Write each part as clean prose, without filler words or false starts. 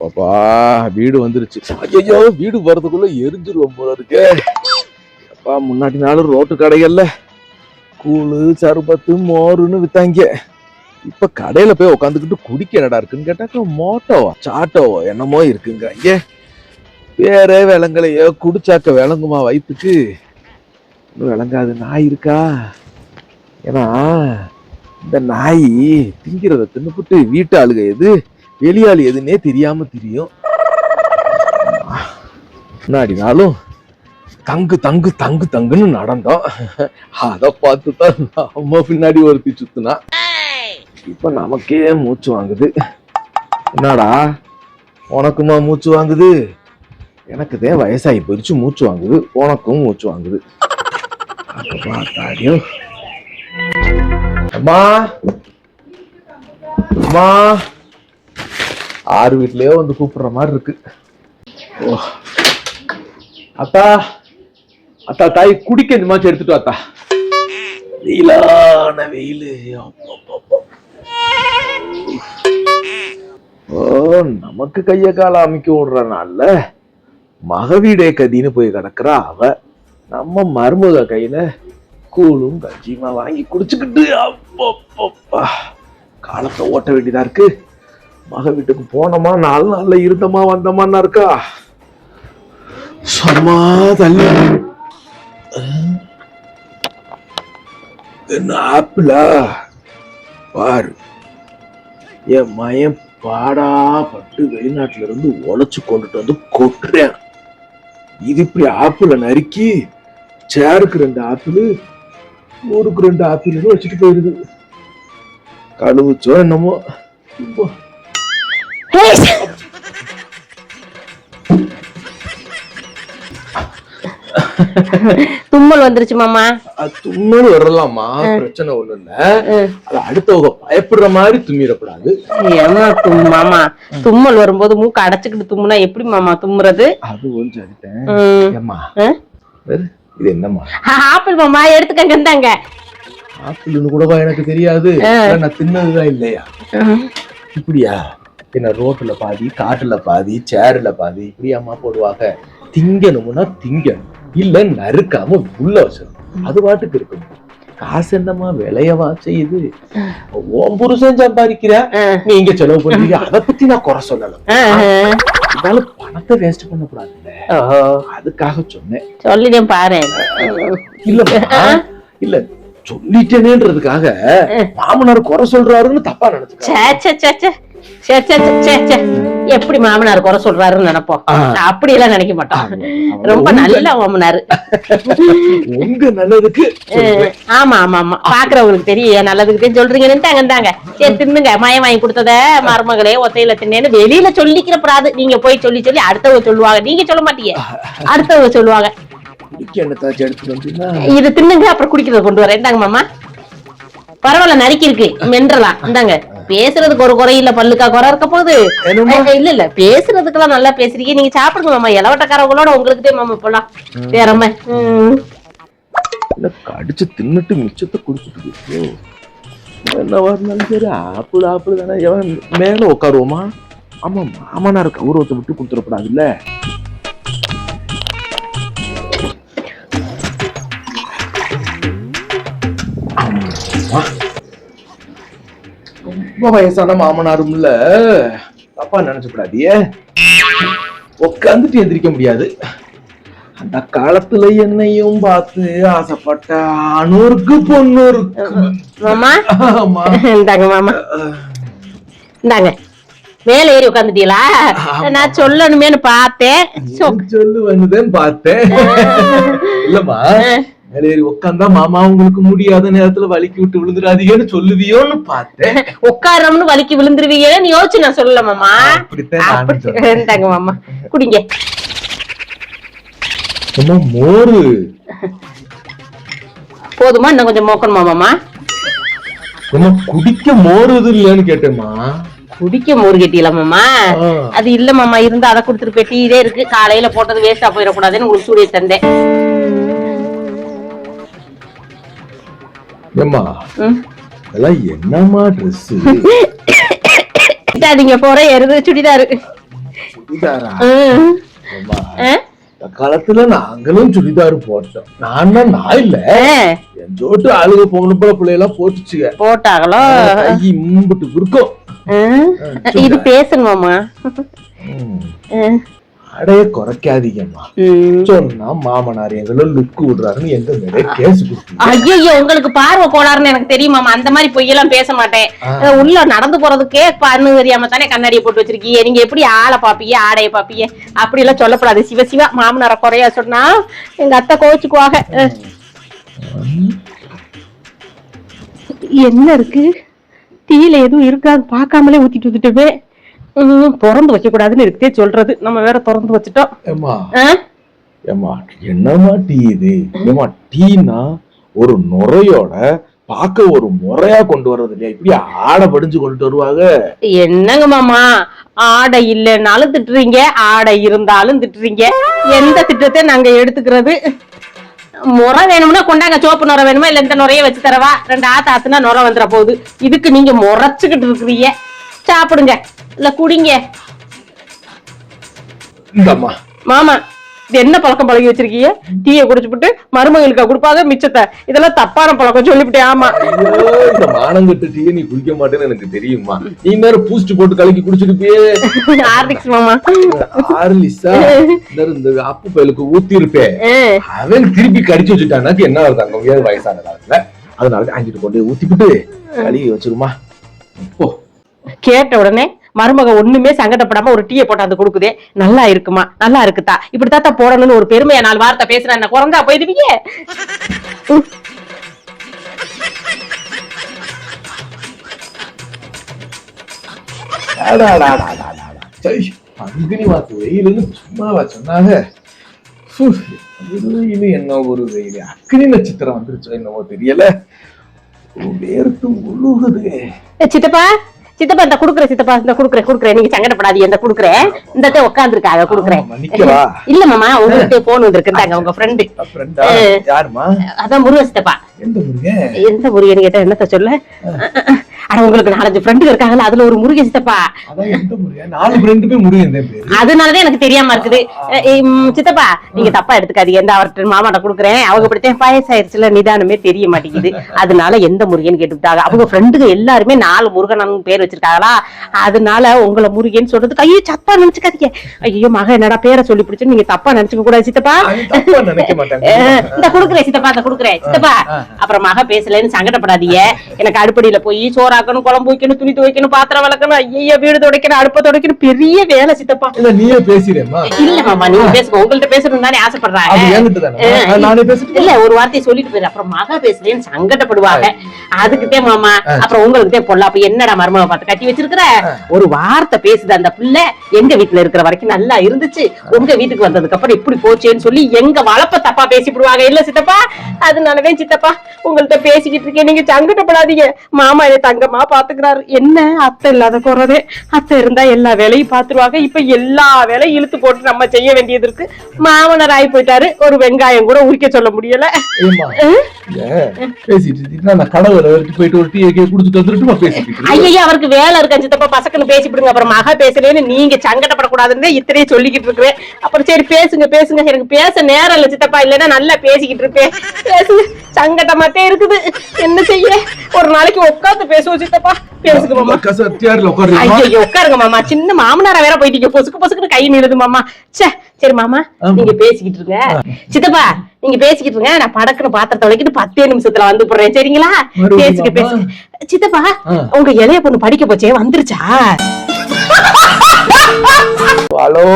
பாப்பா வீடு வந்துருச்சு. ஐயோ வீடு போறதுக்குள்ள எரிஞ்சிருவோம் போல இருக்கே. அப்பா முன்னாடி நாளும் ரோட்டு கடைகள்ல கூழு சர்பத்து மோருன்னு வித்தாங்க. இப்ப கடையில போய் உட்காந்துக்கிட்டு குடிக்க என்னடா இருக்குன்னு கேட்டாக்க மோட்டோவா சாட்டோவா என்னமோ இருக்குங்க. ஐயே வேற விளங்கலையோ, குடிச்சாக்க விளங்குமா வயிற்றுக்கு? விளங்காது. நாய் இருக்கா? ஏன்னா இந்த நாய் திங்கிறத தின்னுபிட்டு வீட்டு ஆளுக எது வெளியாளு எதுன்னே தெரியாம தெரியும். முன்னாடினாலும் தங்கு தங்கு தங்கு தங்குன்னு நடந்தோம். அத பார்த்துதான் நம்ம பின்னாடி ஒருத்தி சுத்துனா. இப்ப நமக்கே மூச்சு வாங்குது. என்னடா உனக்குமா மூச்சு வாங்குது? எனக்குதான் வயசாகி போயிடுச்சு, மூச்சு வாங்குது. உனக்கும் மூச்சு வாங்குது. பார்த்தாடியோ அம்மா அம்மா ஆறு வீட்லயோ வந்து கூப்பிடுற மாதிரி இருக்கு. ஓ அத்தா அத்தா தாய் குடிக்க இந்த மாதிரி எடுத்துட்டு வாத்தா. வெயிலான வெயிலு. ஓ நமக்கு கைய கால அமைக்க விடுற நாள்ல மகவீடே கதின்னு போய் கிடக்குறா அவ. நம்ம மருமக கையில கூழும் கஞ்சியுமா வாங்கி குடிச்சுக்கிட்டு அப்பப்பா காலத்தை ஓட்ட வேண்டியதா இருக்கு. மக வீட்டுக்கு போனோமா 4 நாள்ல இருந்தமா வந்தமான்னா இருக்கா. சும்மா தள்ளி என்ன ஆப்பிளா பாரு. என் மயம் பாடா பட்டு வெளிநாட்டுல இருந்து உழைச்சு கொண்டுட்டு வந்து கொட்டுறேன். இது இப்படி ஆப்பிள நறுக்கி சேருக்கு 2 ஆப்பிள் ஊருக்கு 2 ஆப்பிள்னு வச்சுட்டு போயிருது. கழுவுச்சோ என்னமோ. தும்மல் வந்துருச்சு மாமா. தும்மல் வரலாமா, பிரச்சனை ஒண்ணு இல்ல. அது அடுத்தவங்க பயப்படுற மாதிரி தும்மிடக்கூடாது. மாமா தும்மல் வரும்போது மூக்க அடைச்சுக்கிட்டு தும்முனா எப்படி மாமா தும்முறது? அது கொஞ்சம் இது என்னம்மா? ஆப்பிள் மாமா எடுத்துக்கங்க. இருந்தாங்க ஆப்பிள்னு கூடவா எனக்கு தெரியாது. நான் தின்னதுதான் இல்லையா? இப்படியா என்ன ரோட்டுல பாதி காட்டுல பாதி சேர்ல பாதி இப்படியாமா போடுவாங்க. திங்கணும்னா திங்கணும், இல்ல நறுக்காம உள்ள வச்சிடணும். அது பாட்டுக்கு இருக்கும். காசு என்னமா விளையவா செய்யுது? ஓம் புருஷன் சம்பாதிக்கிற, நீங்க செலவு பண்றீங்க. அதை பத்தி நான் குறை சொல்லலாம். இருந்தாலும் பணத்தை வேஸ்ட் பண்ண கூடாதுல்ல, அதுக்காக சொன்னேன். சொல்லிட்டேன் பாரு. இல்ல சொல்லிட்டேனேன்றதுக்காக மாமனார் குறை சொல்றாருன்னு தப்பா நினைச்சு எப்படி மாமனார் குறை சொல்றாருன்னு நினைப்போம். அப்படி எல்லாம் நினைக்க மாட்டோம். ரொம்ப நல்ல மாமனார். உங்க நல்லதுக்கு. ஆமா ஆமா ஆமா பாக்குறவங்களுக்கு தெரியும் நல்லதுக்கு சொல்றீங்கன்னு. தாங்க சரி தின்னுங்க. மயம் வாங்கி கொடுத்தத மருமகளே ஒத்தையில தின்னேன்னு வெளியில சொல்லிக்கிறப்படாது. நீங்க போய் சொல்லி சொல்லி அடுத்தவங்க சொல்லுவாங்க. நீங்க சொல்ல மாட்டீங்க, அடுத்தவங்க சொல்லுவாங்க. இது தின்னுங்க அப்புறம் குடிக்கிறத கொண்டு வரேன். இந்தாங்க மாமா. பரவாயில்ல நறுக்கி இருக்கு, மென்றலாம். இந்தாங்க. பேசுறதுக்கு ஒரு குறை இல்ல, பல்லுக்கா குறை இருக்க போகுது? இல்ல இல்ல பேசுறதுக்கெல்லாம் நல்லா பேசுறீங்க. நீங்க சாப்பிடுங்க மாமா. இளவட்டக்காரங்களோட உங்களுக்கு மாமா போலாம். வேறம்மா கடிச்சு தின்னுட்டு மிச்சத்தை குடிச்சுட்டு என்ன வரணும். சரி ஆப்பிள் ஆப்பிள் தானே. எவன் மேல உட்காருவோமா? ஆமா மாமனார் கௌரவத்தை விட்டு கொடுத்துடக்கூடாது இல்ல. ரொம்ப வயசான மாமனாரும் இல்ல, தப்பா நினைச்சுக்கூடாதியே. உட்காந்துட்டு எந்திரிக்க முடியாது. அந்த காலத்துல என்னையும் பார்த்து ஆசைப்பட்ட அனூருக்கு பொண்ணூருக்கு. மாமா இந்தாங்க மாமா. இந்தாங்க மேல ஏறி உட்காந்துட்டீங்களா? நான் சொல்லணுமேனு பார்த்தேன். சொல்லு வந்துதான் பார்த்தேன். இல்லம்மா மேல ஏறி உட்காந்தா மாமா உங்களுக்கு முடியாத நேரத்துல வலிக்கி விட்டு விழுந்துடாதீங்கன்னு சொல்லுவியோன்னு பார்த்தேன். உட்காரம்னு வலிக்கி விழுந்துருவீங்கன்னு யோசிச்சு நான் சொல்லல மாமா. அப்படித்தாங்க மாமா. குடிங்க. மோரு போதுமா? இன்னும் கொஞ்சம் மோக்கணுமா மாமா? குடிக்க மோரு இது இல்லன்னு கேட்டேம்மா. குடிக்க மோரு கேட்டீங்களா மாமா? அது இல்ல மாமா. இருந்தா அதை கொடுத்துட்டு போய் டீரே இருக்கு. காலையில போட்டது வேஸ்டா போயிடக்கூடாதுன்னு உங்களுக்கு சூடிய தந்தேன். என்னமா ட்ரெஸ் நீங்க போற எருது சுடிதாரு சுடிதாரா? ம். அம்மா, ஆ? இந்த காலத்துல நாங்களும் சுடிதார் போட்டோம். நான் இல்ல, ஆ, என் ஜோட்டு ஆளுக பொண்ணு போல பிள்ளையெல்லாம் போட்டுச்சுங்க. போட்டாங்களோ? கை இம்புட்டு இருக்கும். ம். இது பேசணுமாமா? ம். அடைய குறைக்காதீங்கம்மா. ம். சொன்னா மாமனார் எங்களை லுக்கு விடுறாருன்னு எங்க மேலே கேஸ் கொடுத்தீங்க. ஐயோ, உங்களுக்கு பார்வை கோளாறுன்னு எனக்கு தெரியுமாமா. அந்த மாதிரி பொய்யெல்லாம் பேச மாட்டேன். உள்ள நடந்து போறதுக்கே கண்ணு தெரியாம தானே கண்ணாடியை போட்டு வச்சிருக்கீங்க. நீங்க எப்படி ஆளை பாப்பீங்க, ஆடையை பாப்பீங்க? அப்படி எல்லாம் சொல்லப்படாது. சிவ சிவா, மாமனார குறையா சொன்னா எங்க அத்தை கோச்சுக்குவாங்க. என்ன இருக்கு டீல? எதுவும் இருக்காது பார்க்காமலே ஊத்திட்டு வந்துட்டுமே. திறந்து வைக்க கூடாதுன்னு இருக்கே சொல்றது. நம்ம வேற திறந்து வச்சுட்டோம். ஏம்மா, ஏம்மா, என்னம்மா டீ இது? ஏம்மா, டீனா ஒரு நுரையோட பார்க்க ஒரு முறையா கொண்டு வர்றது இல்லையா? இப்படி ஆடை படிஞ்சு கொண்டு வருவாங்க. என்னங்க மாமா, ஆடை இல்லைன்னாலும் திட்டுறீங்க, ஆடை இருந்தாலும் திட்டுறீங்க. எந்த திட்டத்தை நாங்க எடுத்துக்கிறது? முறை வேணும்னா கொண்டாங்க. சோப்பு நுரை வேணுமா, இல்ல இந்த நுரைய வச்சு தரவா? 2 ஆத்துனா நுரை வந்துட போகுது. இதுக்கு நீங்க முறைச்சுக்கிட்டு இருக்கிறீங்க. சாப்பிடுங்க, இல்ல குடிங்க. இந்தம்மா. மாமா, இது என்ன பழக்கம் பழகி வச்சிருக்கீங்க? டீயை குடிச்சுட்டு மருமகளுக்கா கொடுப்பாங்க மிச்சத்தை. இதெல்லாம் தப்பான பழக்கம் சொல்லிவிட்டேன். ஆமா, இந்த மானங்கட்டு டீயை நீ குடிக்க மாட்டேன்னு எனக்கு தெரியுமா. நீ நேரம் பூஸ்ட் போட்டு கலக்கி குடிச்சிருப்பியே. ஹார்லிக்ஸ் மாமா. ஹார்லிக்ஸா? இந்த அப்பு பயலுக்கு ஊத்தி இருப்பேன். அவன் திருப்பி கடிச்சு வச்சுட்டானாக்கு என்ன வருது வயசான காலத்துல. அதனால அங்கிட்டு கொண்டு ஊத்திக்கிட்டு கழுவி வச்சிருமா. ஓ, கேட்ட உடனே மருமக ஒண்ணுமே சங்கடப்படாம ஒரு டீயை போட்டாந்து கொடுக்குதே. நல்லா இருக்குமா, நல்லா இருக்குதா, இப்படித்தான் போடணும்னு ஒரு பெருமையா 4 வார்த்தை பேசுறேன். என்ன குறைஞ்சா போயிடுவீங்க? அக்னி வாத்து வெயிலுன்னு சும்மாவா சொன்னாங்க? என்ன ஒரு வெயில், அக்னி நட்சத்திரம் வந்துருச்சோ என்னவோ தெரியல. வேர்த்து முழுகுது. சித்தப்பா, சித்தப்பா, இந்த குடுக்குறேன். சித்தப்பா, இந்த குடுக்குறேன். நீங்க சங்கடப்படாதீங்க. இந்த குடுக்குறேன். இந்த உட்காந்துருக்கா, அதை குடுக்குறேன். இல்ல மாமா, உங்ககிட்ட போன் வந்திருக்கு. உங்க ஃப்ரெண்டு. யாருமா? அதான் முருகன் சித்தப்பா. எந்த முருகன்? எந்த முருகன் கேட்டா என்னத்த சொல்ல? ஆனா உங்களுக்கு 4-5 ஃப்ரெண்டு இருக்காங்கல்ல, அதுல ஒரு முருகன் சித்தப்பா. அதனாலதான் எனக்கு தெரியாம இருக்குது. சித்தப்பா, நீங்க தப்பா எடுத்துக்காதீங்க. எந்த அவர்கிட்ட மாமாட்ட குடுக்குறேன். அவங்க இப்படித்தான் வயசாயிருச்சுல, நிதானமே தெரிய மாட்டேங்குது. அதனால எந்த முருகன் கேட்டுட்டாங்க. அவங்க ஃப்ரெண்டுங்க எல்லாருமே 4 முருகன் பேர் வச்சிருக்காங்களா, அதனால உங்களை முருகன் சொல்றதுக்கு ஐயோ தப்பா நினைச்சுக்காதீங்க. ஐயோ மக என்னடா பேரை சொல்லி பிடிச்சு நீங்க தப்பா நினைச்சுக்க கூடாது சித்தப்பா. இந்த குடுக்குறேன் சித்தப்பா, இந்த குடுக்குறேன் சித்தப்பா. அப்புறம் மக பேசலன்னு சங்கடப்படாதீங்க. எனக்கு அடுப்படியில போய் சோறாக்கணும், குழம்பு வைக்கணும், துணி துவைக்கணும், பாத்திரம் வளர்க்கணும், ஐயா வீடு துடைக்கணும், அடுப்ப துடைக்கணும், பெரிய வேலை சித்தப்பா. நீயே பேசுறேம்மா? இல்ல மாமா, நீங்க பேசுங்க. உங்கள்ட்ட பேசணும் தானே ஆசைப்படுறாங்க. இல்ல, ஒரு வார்த்தையை சொல்லிட்டு போயிரு. அப்புறம் மகா பேசலன்னு சங்கடப்படுவாங்க. அதுக்குதே மாமா. அப்புறம் உங்களுக்குதே பொல்லாப்பு. என்னடா மருமக பார்த்து கட்டி வச்சிருக்கிற? ஒரு வார்த்தை பேசுது அந்த பிள்ளை. எங்க வீட்டுல இருக்கிற வரைக்கும் நல்லா இருந்துச்சு, உங்க வீட்டுக்கு வந்ததுக்கு அப்புறம் இப்படி போச்சேன்னு சொல்லி எங்க வளப்ப தப்பா பேசிவிடுவாங்க. இல்ல சித்தப்பா, அதனாலதான் சித்தப்பா உங்கள்ட்ட பேசிக்கிட்டு இருக்கேன். நீங்க சங்கடப்படாதீங்க. மாமா என்ன தங்கமா பாத்துக்கிறாரு. என்ன அத்தை இல்லாத குறதே. அத்தை இருந்தா எல்லா வேலையும் பாத்துருவாங்க. இப்ப எல்லா வேலையும் இழுத்து போட்டு நம்ம செய்ய வேண்டியது இருக்கு. மாமனார் ஆகி போயிட்டாரு, ஒரு வெங்காயம் கூட உரிக்க சொல்ல முடியல. ஐயா, அவருக்கு வேலை இருக்கா சித்தப்பா, பசக்குன்னு பேசிவிடுங்க. அப்புறம் மகா பேசலன்னு நீங்க சங்கடப்படக்கூடாதுன்னு இத்தனையே சொல்லிக்கிட்டு இருக்கிறேன். அப்புறம் சரி பேசுங்க பேசுங்க. எனக்கு பேச நேரம் இல்ல சித்தப்பா, இல்லன்னா நல்லா பேசிக்கிட்டு இருப்பேன். பேசுங்க, சங்கடமாட்டே இருக்குது. என்ன செய்ய, ஒரு நாளைக்கு உட்காந்து பேசுவோம் சித்தப்பா. பேசுங்க மாமா. ஐயோ உட்காருங்க மாமா. சின்ன மாமனார வேற போயிட்டீங்க. பொசுக்கு பொசுக்குன்னு கை நிறுது மாமா. சரி மாமா, நீங்க பேசிக்கிட்டு இருங்க. சித்தப்பா நீங்க பேசிக்கிட்டு இருங்க. நான் படக்குன்னு பாத்திரத்தை வைக்கிட்டு 10 நிமிஷத்துல வந்து போடுறேன். சரிங்களா? பேசுங்க பேசுங்க. சித்தப்பா, உங்க இளைய பொண்ணு படிக்க போச்சே, வந்துருச்சா? ஹலோ,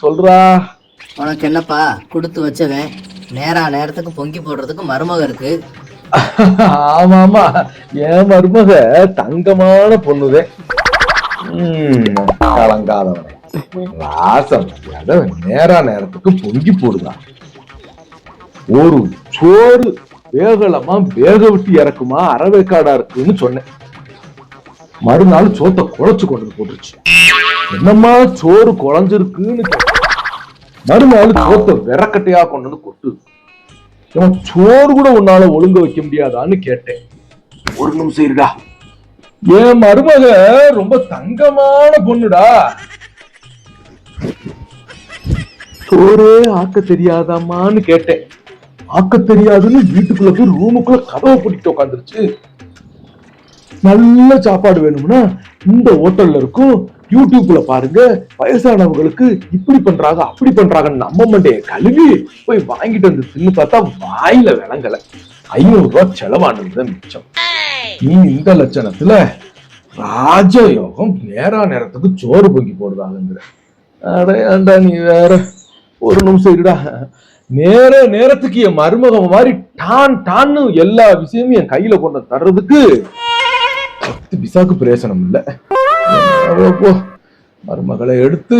சொல்றா. உனக்கு என்னப்பா கொடுத்து வச்சவன் நேரத்துக்கு பொங்கி போடுறதுக்கு மருமக இருக்கு. ஆமா ஆமா, என் மருமக தங்கமான பொண்ணுதே. கலங்காதவனே, வாசம் நேரத்துக்கு பொங்கி போடுதான். ஒரு சோறு வேகலமா வேக விட்டு இறக்குமா, அறவேக்காடா இருக்குன்னு சொன்னேன். மறுநாள் சோத்தை குழைச்சு கொண்டு போட்டுருச்சு. என்னம்மா சோறு குழஞ்சிருக்குன்னு மறுநாள் சோத்தை விறக்கட்டையா கொண்டு வந்து கொட்டு. சோறு கூட உன்னால ஒழுங்க வைக்க முடியாதான்னு கேட்டேன். ஒரு நிமிஷம் இருக்கா, என் மருமக ரொம்ப தங்கமான பொண்ணுடா. சோறே ஆக்க தெரியாதாமான்னு கேட்டேன். ஆக்க தெரியாதுன்னு வீட்டுக்குள்ள போய் ரூமுக்குள்ள கதவை பூட்டிட்டு உட்காந்துருச்சு. நல்ல சாப்பாடு வேணும்னா இந்த ஹோட்டல்ல இருக்கும், யூடியூப்ல பாருங்க, வயசானவங்களுக்கு இப்படி பண்றாங்க அப்படி பண்றாங்கன்னு நம்ம மண்டைய கழுவி போய் வாங்கிட்டு வந்து தின்னு பார்த்தா வாயில விளங்கல. 500 ரூபாய் செலவானது மிச்சம். நீ இந்த லட்சணத்துல ராஜயோகம் நேரத்துக்கு சோறு பொங்கி போடுறாங்கங்கிற. அடையாண்டா நீ வேற. ஒரு நிமிஷம் இருடா. நேரத்துக்கு என் மருமகம் மாதிரி டான்னு எல்லா விஷயமும் என் கையில கொண்டு தர்றதுக்கு 10 பிசாக்கு பிரயோசனம் இல்ல. போ, மருமகளை எடுத்து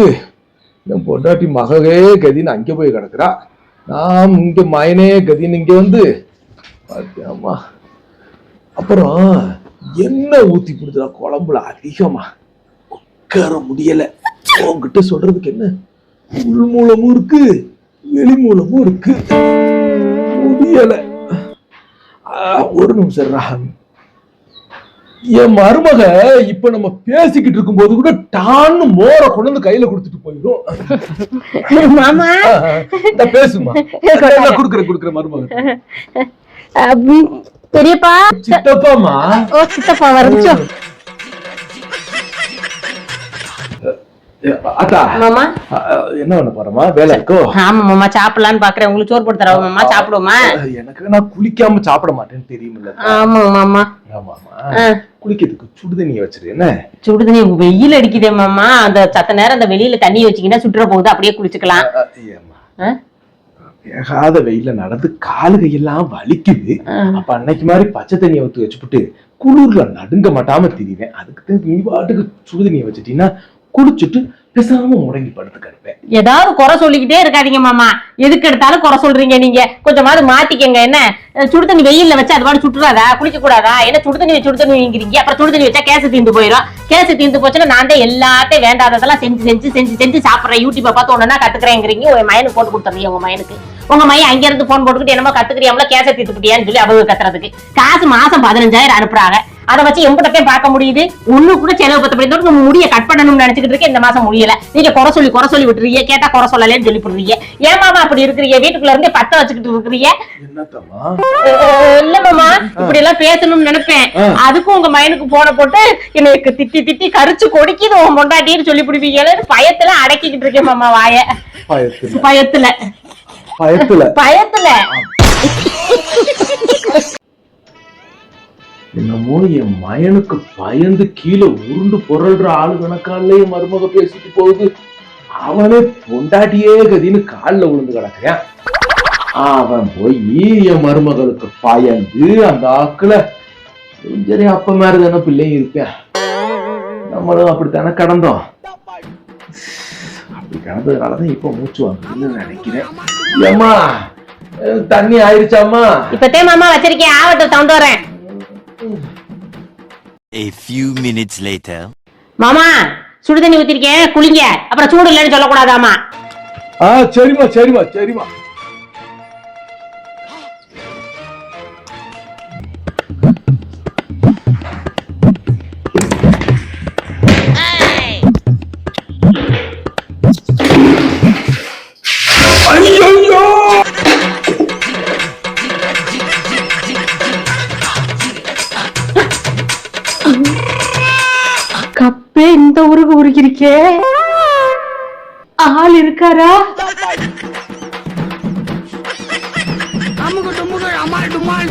என் பொண்டாட்டி மகவே கதின்னு அங்க போய் கிடக்குறா. நாம் இங்க மயனே கதின்னு இங்க வந்து பாத்தியாமா. அப்புறம் என்ன ஊத்தி கொடுத்துறா குழம்புல அதிகமா. உட்கார முடியல. உங்ககிட்ட சொல்றதுக்கு என்ன, உள் மூலமும் இருக்கு வெளி மூலமும் இருக்கு. முடியல. ஒரு நிமிஷம். என் மருமக இப்ப நம்ம பேசிக்கிட்டு இருக்கும் போது கூட டான்னு மோர கொண்டு வந்து கையில கொடுத்துட்டு போயிடும். மாமா பேசுமா. குடுக்குற மருமக பெரியப்பா சித்தப்பாமா. ஓ சித்தப்பா வரச்சோ. அத்தா மாமா என்ன பண்ண போறமா, வேலை இருக்கோ? ஆமா மாமா, சாப்பிடலான்னு பாக்குறேன். உங்களுக்கு சோறு போட்டு தரவா மாமா? சாப்பிடுவோமா? எனக்கு நான் குளிக்காம சாப்பிட மாட்டேன்னு தெரியுமில்ல. ஆமா மாமா. ஆமாமா. குளிக்கிறதுக்கு சுடுதண்ணியை வச்சிரு. என்ன சுடுதண்ணி? வெயில் அடிக்குதே மாமா, அந்த சத்த நேரம் அந்த வெளியில தண்ணி வச்சீங்கன்னா சுற்றுற போகுது, அப்படியே குளிச்சுக்கலாம். வேகாத வெயில நடந்து காலு கையெல்லாம் வலிக்குது. அப்ப அன்னைக்கு மாதிரி பச்சை தண்ணியை ஊத்தி வச்சுப்புட்டு குளிர்ல நடுங்க மாட்டாம திரிவேன். அதுக்கு நீ பாட்டுக்கு சுடுதண்ணியை வச்சுட்டீங்கன்னா குளிச்சுட்டு பேசாம முடங்கி படுத்து கிடப்பேன். ஏதாவது குறை சொல்லிக்கிட்டே இருக்காதீங்க மாமா. எதுக்கு எடுத்தாலும் குறை சொல்றீங்க நீங்க. கொஞ்சமாவது மாத்திக்கங்க. என்ன சுடுதண்ணி வெயில்ல வச்சா அது மாதிரி சுட்டுறாதா? குளிக்க கூடாதா? என்ன சுடுதண்ணி வைங்கிறீங்க? அப்புறம் சுடுதண்ணி வச்சா கேச தீந்து போயிடும். கேச தீந்து போச்சுன்னா நான் தான் எல்லாத்தையும் வேண்டாததெல்லாம் செஞ்சு சாப்பிடுறேன். யூடியூப்பை பார்த்து ஒன்னா கத்துக்கிறேங்கிறீங்க. உங்க மயனுக்கு போட்டு கொடுத்துறீங்க. உங்க மயனுக்கு உங்க மையம் அங்க இருந்து போன் போட்டுக்கிட்டு என்னமோ கத்துக்கிறியாமல கேச தீத்துக்கிட்டியான்னு சொல்லி அவங்க கத்துறதுக்கு காசு மாசம் 15,000 அனுப்புறாங்க. அதை வச்சு எம்பிட்டத்தையும் பார்க்க முடியுது. ஒண்ணு கூட செலவு 10 நம்ம முடிய கட் பண்ணணும்னு நினைச்சுக்கிட்டு இருக்கேன். இந்த மாசம் முடியல. நீங்க குறை சொல்லி விட்டுறீங்க. கேட்டா குறை சொல்லலன்னு சொல்லி போடுறீங்க. ஏன் மாமா அப்படி இருக்கிறீங்க? வீட்டுக்குள்ள இருந்து பத்த வச்சுக்கிட்டு இருக்கிறீங்க. இல்ல மாமா, இப்படி எல்லாம் பேசணும்னு நினைப்பேன். அதுக்கும் உங்க மயனுக்கு போன போட்டு எனக்கு திட்டி கரிச்சு கொடிக்குது உன் பொண்டாட்டின்னு சொல்லி பிடிப்பீங்க. பயத்துல அடக்கிக்கிட்டு இருக்கேன் மாமா வாய. பயத்துல என்னமோ என் மயனுக்கு பயந்து கீழே உருண்டு பொருள்ற ஆளு கணக்காலே மருமக பேசிட்டு போகுது. அவனே பொண்டாட்டியே கதின்னு காலில் விழுந்து கிடக்குறான். அவன் போய் என் மருமகளுக்கு பயந்து அந்த ஆக்குல சரி அப்ப மாதிரி தானே பிள்ளையும் இருப்பேன். நம்மளும் அப்படித்தானே கடந்தோம். அப்படி கடந்ததுனாலதான் இப்ப மூச்சு வாங்குதுன்னு நினைக்கிறேன். ஏம்மா தண்ணி ஆயிடுச்சாமா? இப்பத்தே மாமா வச்சிருக்கேன். ஆவட்ட தவுண்டு வரேன். A few minutes later. மாமா சுடுதண்ணி ஊத்திருக்கேன், குளிங்க. அப்புறம் சூடு இல்லைன்னு சொல்லக்கூடாதாமா. சரிமா. கப்பே இந்த ஊருக்கு உருகிருக்கே. ஆள் இருக்காரா? அமுக டுமுக அமால் டுமால்